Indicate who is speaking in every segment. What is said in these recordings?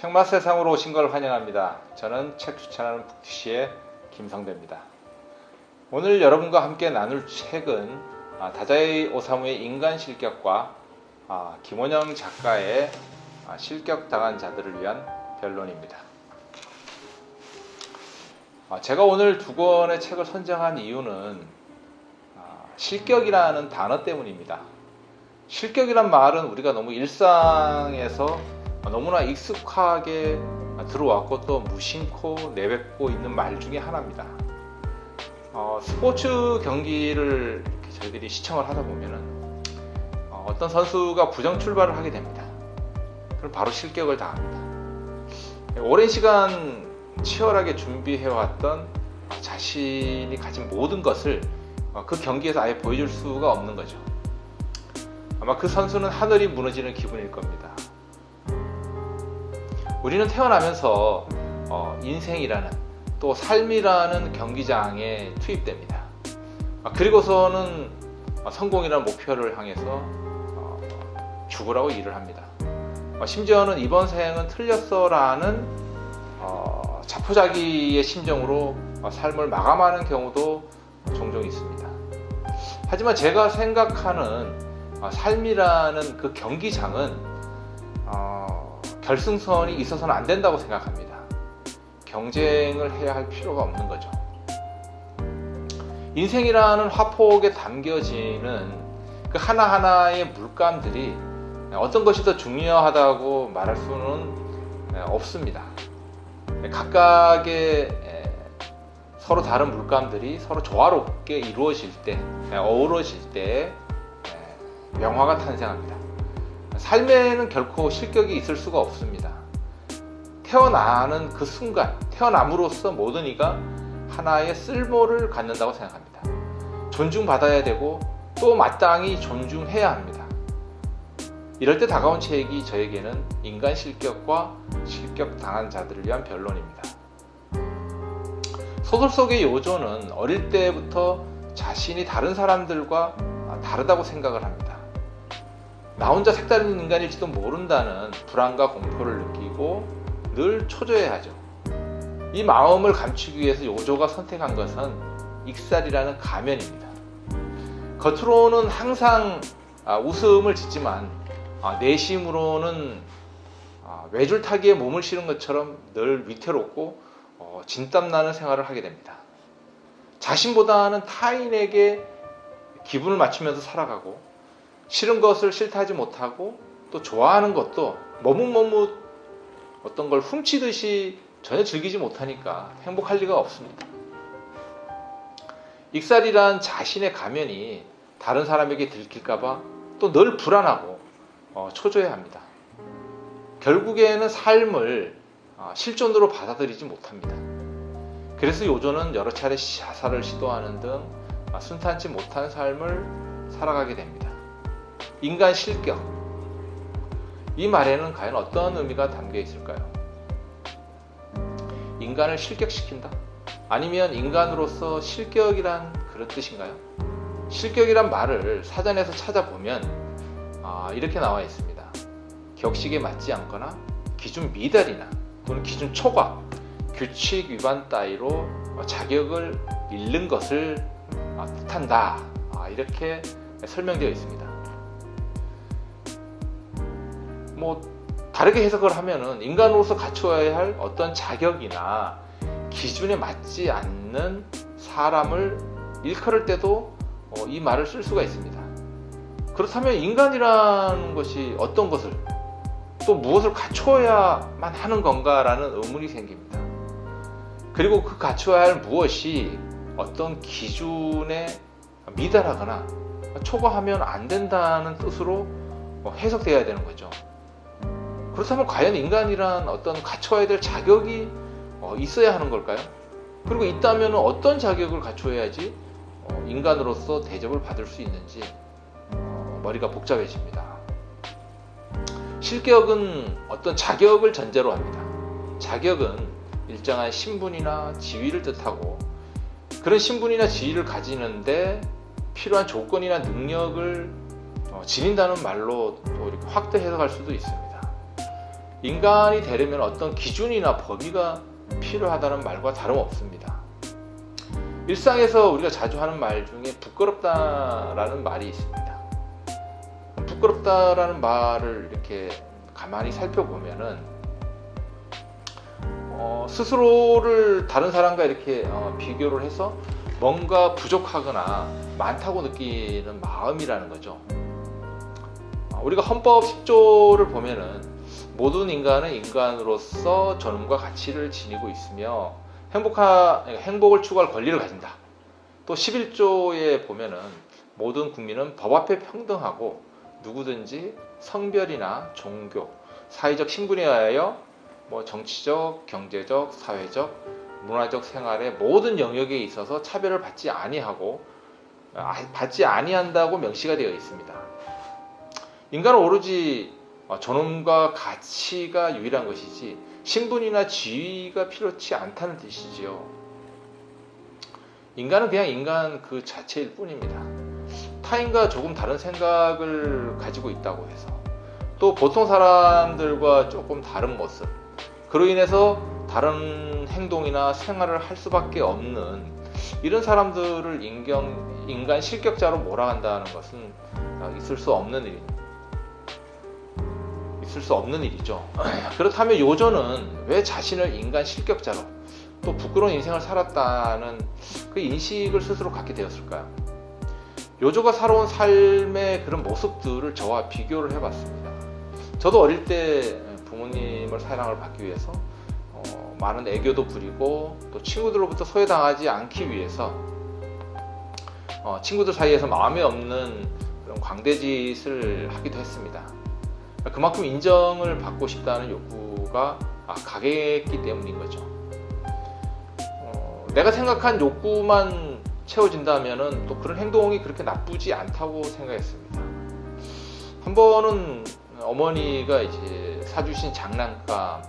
Speaker 1: 책맛 세상으로 오신 걸 환영합니다. 저는 책 추천하는 북티시의 김성대입니다. 오늘 여러분과 함께 나눌 책은 다자이 오사무의 인간 실격과 김원영 작가의 실격당한 자들을 위한 변론입니다. 제가 오늘 두 권의 책을 선정한 이유는 실격이라는 단어 때문입니다. 실격이란 말은 우리가 너무 일상에서 너무나 익숙하게 들어왔고 또 무심코 내뱉고 있는 말 중에 하나입니다. 스포츠 경기를 저희들이 시청을 하다 보면은 어떤 선수가 부정 출발을 하게 됩니다. 그럼 바로 실격을 당합니다. 오랜 시간 치열하게 준비해왔던 자신이 가진 모든 것을 그 경기에서 아예 보여줄 수가 없는 거죠. 아마 그 선수는 하늘이 무너지는 기분일 겁니다. 우리는 태어나면서 인생이라는 또 삶이라는 경기장에 투입됩니다. 그리고서는 성공이라는 목표를 향해서 죽으라고 일을 합니다. 심지어는 이번 생은 틀렸어라는 자포자기의 심정으로 삶을 마감하는 경우도 종종 있습니다. 하지만 제가 생각하는 삶이라는 그 경기장은 결승선이 있어서는 안 된다고 생각합니다. 경쟁을 해야 할 필요가 없는 거죠. 인생이라는 화폭에 담겨지는 그 하나하나의 물감들이 어떤 것이 더 중요하다고 말할 수는 없습니다. 각각의 서로 다른 물감들이 서로 조화롭게 이루어질 때, 어우러질 때 명화가 탄생합니다. 삶에는 결코 실격이 있을 수가 없습니다. 태어나는 그 순간, 태어남으로써 모든 이가 하나의 쓸모를 갖는다고 생각합니다. 존중받아야 되고 또 마땅히 존중해야 합니다. 이럴 때 다가온 책이 저에게는 인간 실격과 실격당한 자들을 위한 변론입니다. 소설 속의 요조는 어릴 때부터 자신이 다른 사람들과 다르다고 생각을 합니다. 나 혼자 색다른 인간일지도 모른다는 불안과 공포를 느끼고 늘 초조해하죠. 이 마음을 감추기 위해서 요조가 선택한 것은 익살이라는 가면입니다. 겉으로는 항상 웃음을 짓지만 내심으로는 외줄타기에 몸을 실은 것처럼 늘 위태롭고 진땀나는 생활을 하게 됩니다. 자신보다는 타인에게 기분을 맞추면서 살아가고 싫은 것을 싫다하지 못하고 또 좋아하는 것도 머뭇머뭇 어떤 걸 훔치듯이 전혀 즐기지 못하니까 행복할 리가 없습니다. 익살이란 자신의 가면이 다른 사람에게 들킬까봐 또 늘 불안하고 초조해합니다. 결국에는 삶을 실존으로 받아들이지 못합니다. 그래서 요조는 여러 차례 자살을 시도하는 등 순탄치 못한 삶을 살아가게 됩니다. 인간 실격. 이 말에는 과연 어떤 의미가 담겨 있을까요? 인간을 실격시킨다? 아니면 인간으로서 실격이란 그런 뜻인가요? 실격이란 말을 사전에서 찾아보면 이렇게 나와 있습니다. 격식에 맞지 않거나 기준 미달이나 또는 기준 초과, 규칙 위반 따위로 자격을 잃는 것을 뜻한다. 이렇게 설명되어 있습니다. 다르게 해석을 하면은 인간으로서 갖추어야 할 어떤 자격이나 기준에 맞지 않는 사람을 일컬을 때도 이 말을 쓸 수가 있습니다. 그렇다면 인간이라는 것이 어떤 것을 또 무엇을 갖추어야만 하는 건가라는 의문이 생깁니다. 그리고 그 갖추어야 할 무엇이 어떤 기준에 미달하거나 초과하면 안 된다는 뜻으로 해석되어야 되는 거죠. 그렇다면 과연 인간이란 어떤 갖춰야 될 자격이 있어야 하는 걸까요? 그리고 있다면 어떤 자격을 갖춰야지 인간으로서 대접을 받을 수 있는지 머리가 복잡해집니다. 실격은 어떤 자격을 전제로 합니다. 자격은 일정한 신분이나 지위를 뜻하고 그런 신분이나 지위를 가지는데 필요한 조건이나 능력을 지닌다는 말로 또 이렇게 확대 해석할 수도 있습니다. 인간이 되려면 어떤 기준이나 범위가 필요하다는 말과 다름없습니다. 일상에서 우리가 자주 하는 말 중에 부끄럽다라는 말이 있습니다. 부끄럽다라는 말을 이렇게 가만히 살펴보면은 스스로를 다른 사람과 이렇게 비교를 해서 뭔가 부족하거나 많다고 느끼는 마음이라는 거죠. 우리가 헌법 10조를 보면은 모든 인간은 인간으로서 존엄과 가치를 지니고 있으며 행복을 추구할 권리를 가진다. 또 11조에 보면은 모든 국민은 법 앞에 평등하고 누구든지 성별이나 종교, 사회적 신분에 의하여 정치적, 경제적, 사회적, 문화적 생활의 모든 영역에 있어서 차별을 받지 아니한다고 명시가 되어 있습니다. 인간은 오로지 존엄과 가치가 유일한 것이지 신분이나 지위가 필요치 않다는 뜻이지요. 인간은 그냥 인간 그 자체일 뿐입니다. 타인과 조금 다른 생각을 가지고 있다고 해서 또 보통 사람들과 조금 다른 모습, 그로 인해서 다른 행동이나 생활을 할 수밖에 없는 이런 사람들을 인간 실격자로 몰아간다는 것은 있을 수 없는 일이죠. 그렇다면 요조는 왜 자신을 인간 실격자로 또 부끄러운 인생을 살았다는 그 인식을 스스로 갖게 되었을까요? 요조가 살아온 삶의 그런 모습들을 저와 비교를 해봤습니다. 저도 어릴 때 부모님을 사랑을 받기 위해서 많은 애교도 부리고 또 친구들로부터 소외당하지 않기 위해서 친구들 사이에서 마음에 없는 그런 광대짓을 하기도 했습니다. 그만큼 인정을 받고 싶다는 욕구가 강했기 때문인 거죠. 내가 생각한 욕구만 채워진다면은 또 그런 행동이 그렇게 나쁘지 않다고 생각했습니다. 한 번은 어머니가 이제 사주신 장난감,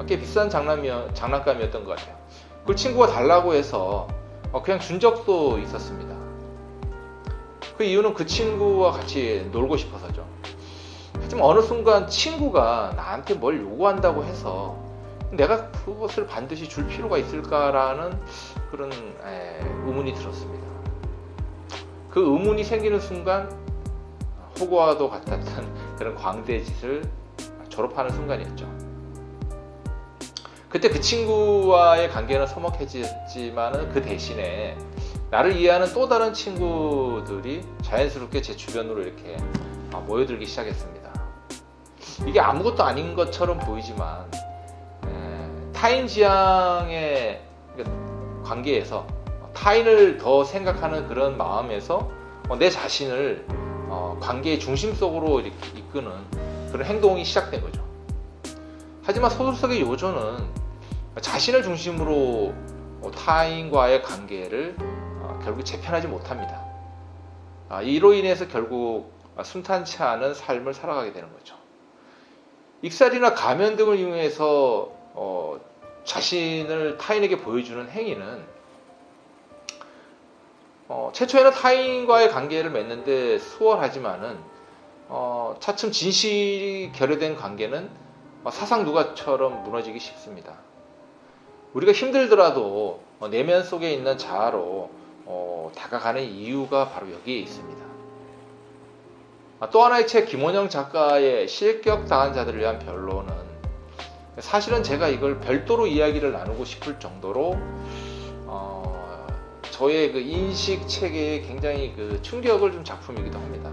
Speaker 1: 꽤 비싼 장난감이었던 것 같아요. 그걸 친구가 달라고 해서 그냥 준 적도 있었습니다. 그 이유는 그 친구와 같이 놀고 싶어서죠. 하지만 어느 순간 친구가 나한테 뭘 요구한다고 해서 내가 그것을 반드시 줄 필요가 있을까라는 그런 의문이 들었습니다. 그 의문이 생기는 순간 호구와도 같았던 그런 광대짓을 졸업하는 순간이었죠. 그때 그 친구와의 관계는 서먹해졌지만 그 대신에 나를 이해하는 또 다른 친구들이 자연스럽게 제 주변으로 이렇게 모여들기 시작했습니다. 이게 아무것도 아닌 것처럼 보이지만 타인 지향의 관계에서 타인을 더 생각하는 그런 마음에서 내 자신을 관계의 중심 속으로 이렇게 이끄는 그런 행동이 시작된 거죠. 하지만 소설 속의 요조는 자신을 중심으로 타인과의 관계를 결국 재편하지 못합니다. 이로 인해서 결국 순탄치 않은 삶을 살아가게 되는 거죠. 익살이나 가면 등을 이용해서 자신을 타인에게 보여주는 행위는 최초에는 타인과의 관계를 맺는데 수월하지만은 차츰 진실이 결여된 관계는 사상 누가처럼 무너지기 쉽습니다. 우리가 힘들더라도 내면 속에 있는 자아로 다가가는 이유가 바로 여기에 있습니다. 또 하나의 책 김원영 작가의 실격당한 자들을 위한 변론은 사실은 제가 이걸 별도로 이야기를 나누고 싶을 정도로 저의 그 인식 체계에 굉장히 그 충격을 준 작품이기도 합니다.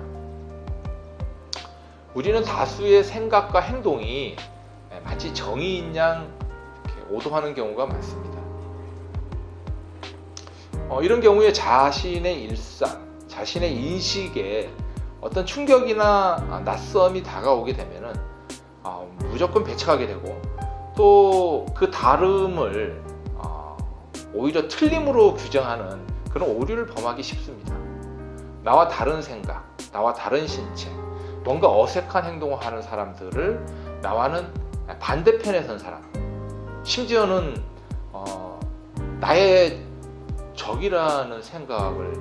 Speaker 1: 우리는 다수의 생각과 행동이 마치 정의인 양 이렇게 오도하는 경우가 많습니다. 이런 경우에 자신의 일상, 자신의 인식에 어떤 충격이나 낯섦이 다가오게 되면은 무조건 배척하게 되고 또 그 다름을 오히려 틀림으로 규정하는 그런 오류를 범하기 쉽습니다. 나와 다른 생각, 나와 다른 신체, 뭔가 어색한 행동을 하는 사람들을 나와는 반대편에 선 사람, 심지어는 나의 적이라는 생각을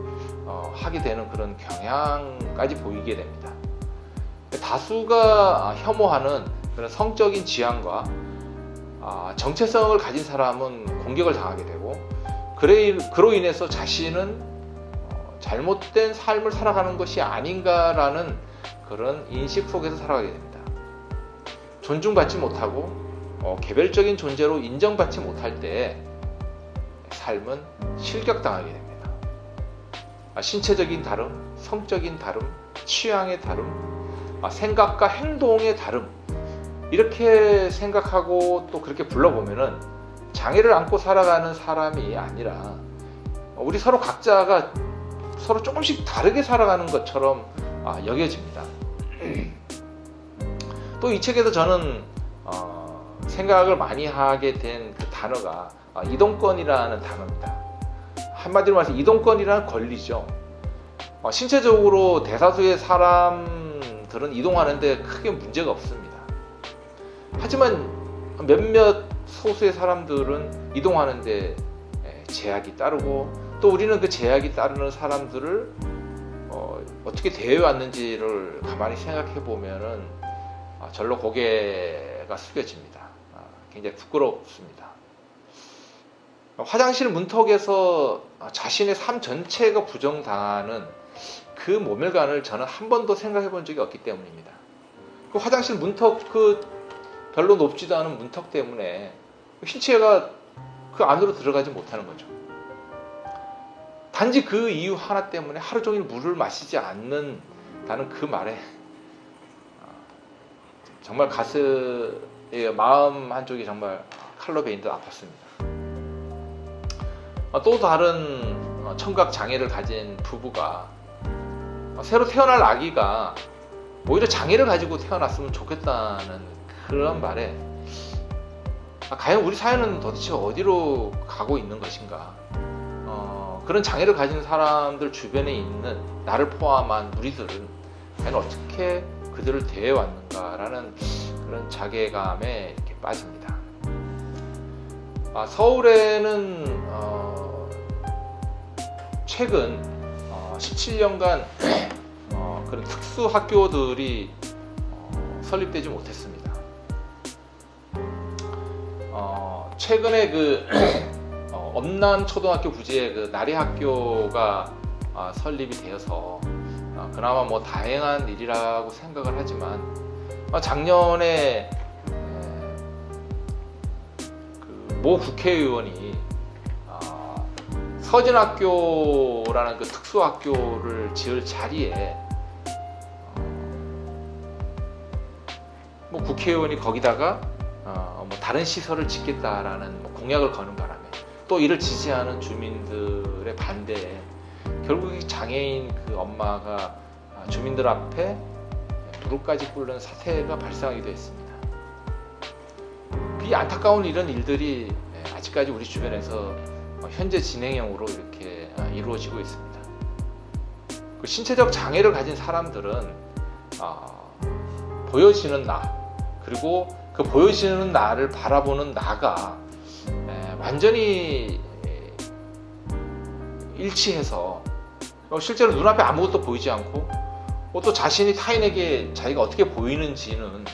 Speaker 1: 하게 되는 그런 경향까지 보이게 됩니다. 다수가 혐오하는 그런 성적인 지향과 정체성을 가진 사람은 공격을 당하게 되고, 그로 인해서 자신은 잘못된 삶을 살아가는 것이 아닌가라는 그런 인식 속에서 살아가게 됩니다. 존중받지 못하고 개별적인 존재로 인정받지 못할 때 삶은 실격당하게 됩니다. 신체적인 다름, 성적인 다름, 취향의 다름, 생각과 행동의 다름, 이렇게 생각하고 또 그렇게 불러보면은 장애를 안고 살아가는 사람이 아니라 우리 서로 각자가 서로 조금씩 다르게 살아가는 것처럼 여겨집니다. 또 이 책에서 저는 생각을 많이 하게 된 그 단어가 이동권이라는 단어입니다. 한마디로 말해서 이동권이라는 권리죠. 신체적으로 대다수의 사람들은 이동하는데 크게 문제가 없습니다. 하지만 몇몇 소수의 사람들은 이동하는데 제약이 따르고, 또 우리는 그 제약이 따르는 사람들을 어떻게 대해왔는지를 가만히 생각해 보면은 절로 고개가 숙여집니다. 굉장히 부끄럽습니다. 화장실 문턱에서 자신의 삶 전체가 부정당하는 그 모멸감을 저는 한 번도 생각해 본 적이 없기 때문입니다. 그 화장실 문턱, 그 별로 높지도 않은 문턱 때문에 신체가 그 안으로 들어가지 못하는 거죠. 단지 그 이유 하나 때문에 하루 종일 물을 마시지 않는다는 그 말에 정말 가슴에 마음 한쪽이 정말 칼로 베인 듯 아팠습니다. 또 다른 청각 장애를 가진 부부가 새로 태어날 아기가 오히려 장애를 가지고 태어났으면 좋겠다는 그런 말에 과연 우리 사회는 도대체 어디로 가고 있는 것인가, 그런 장애를 가진 사람들 주변에 있는 나를 포함한 우리들은 과연 어떻게 그들을 대해왔는가라는 그런 자괴감에 이렇게 빠집니다. 서울에는 최근 17년간 그런 특수 학교들이 설립되지 못했습니다. 최근에 그 엄남 초등학교 부지에 그 나리학교가 설립이 되어서 그나마 뭐 다행한 일이라고 생각을 하지만, 작년에 그 모 국회의원이 서진학교라는 그 특수학교를 지을 자리에 뭐 국회의원이 거기다가 뭐 다른 시설을 짓겠다라는 공약을 거는 바람에 또 이를 지지하는 주민들의 반대에 결국 장애인 그 엄마가 주민들 앞에 무릎까지 꿇는 사태가 발생하기도 했습니다. 이 안타까운 이런 일들이 아직까지 우리 주변에서 현재 진행형으로 이렇게 이루어지고 있습니다. 그 신체적 장애를 가진 사람들은 보여지는 나, 그리고 그 보여지는 나를 바라보는 나가 완전히 일치해서 실제로 눈앞에 아무것도 보이지 않고 또 자신이 타인에게 자기가 어떻게 보이는지는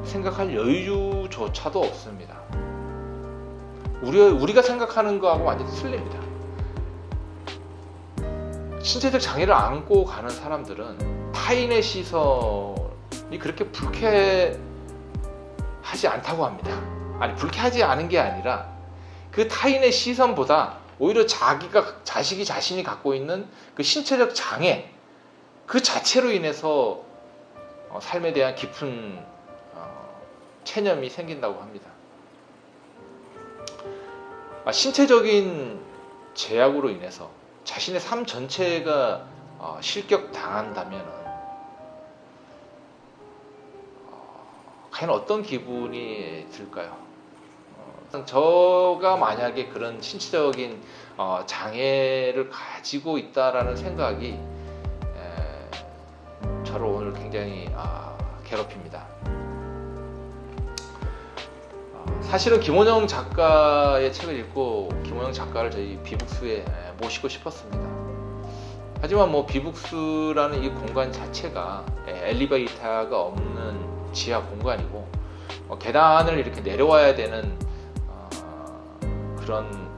Speaker 1: 생각할 여유조차도 없습니다. 우리가 생각하는 거하고 완전히 틀립니다. 신체적 장애를 안고 가는 사람들은 타인의 시선이 그렇게 불쾌하지 않다고 합니다. 아니, 불쾌하지 않은 게 아니라 그 타인의 시선보다 오히려 자신이 갖고 있는 그 신체적 장애 그 자체로 인해서 삶에 대한 깊은 체념이 생긴다고 합니다. 신체적인 제약으로 인해서 자신의 삶 전체가 실격당한다면 과연 어떤 기분이 들까요? 저가 만약에 그런 신체적인 장애를 가지고 있다라는 생각이 저를 오늘 굉장히 괴롭힙니다. 사실은 김원영 작가의 책을 읽고 김원영 작가를 저희 비북스에 모시고 싶었습니다. 하지만 뭐 비북스라는 이 공간 자체가 엘리베이터가 없는 지하 공간이고 계단을 이렇게 내려와야 되는 그런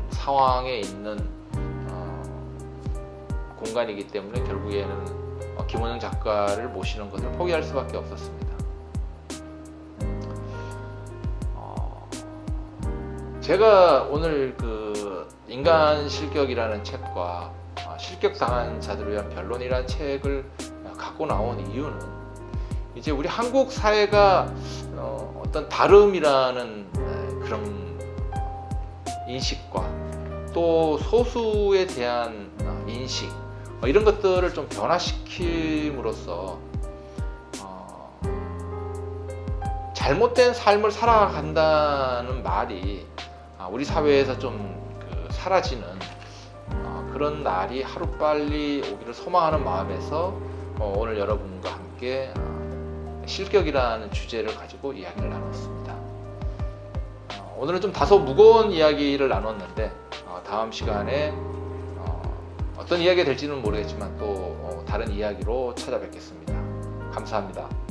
Speaker 1: 상황에 있는 공간이기 때문에 결국에는 김원영 작가를 모시는 것을 포기할 수밖에 없었습니다. 제가 오늘 그 인간 실격이라는 책과 실격당한 자들을 위한 변론이라는 책을 갖고 나온 이유는 이제 우리 한국 사회가 어떤 다름이라는 그런 인식과 또 소수에 대한 인식 이런 것들을 좀 변화시킴으로써 잘못된 삶을 살아간다는 말이 우리 사회에서 좀 사라지는 그런 날이 하루빨리 오기를 소망하는 마음에서 오늘 여러분과 함께 실격이라는 주제를 가지고 이야기를 나눴습니다. 오늘은 좀 다소 무거운 이야기를 나눴는데 다음 시간에 어떤 이야기가 될지는 모르겠지만 또 다른 이야기로 찾아뵙겠습니다. 감사합니다.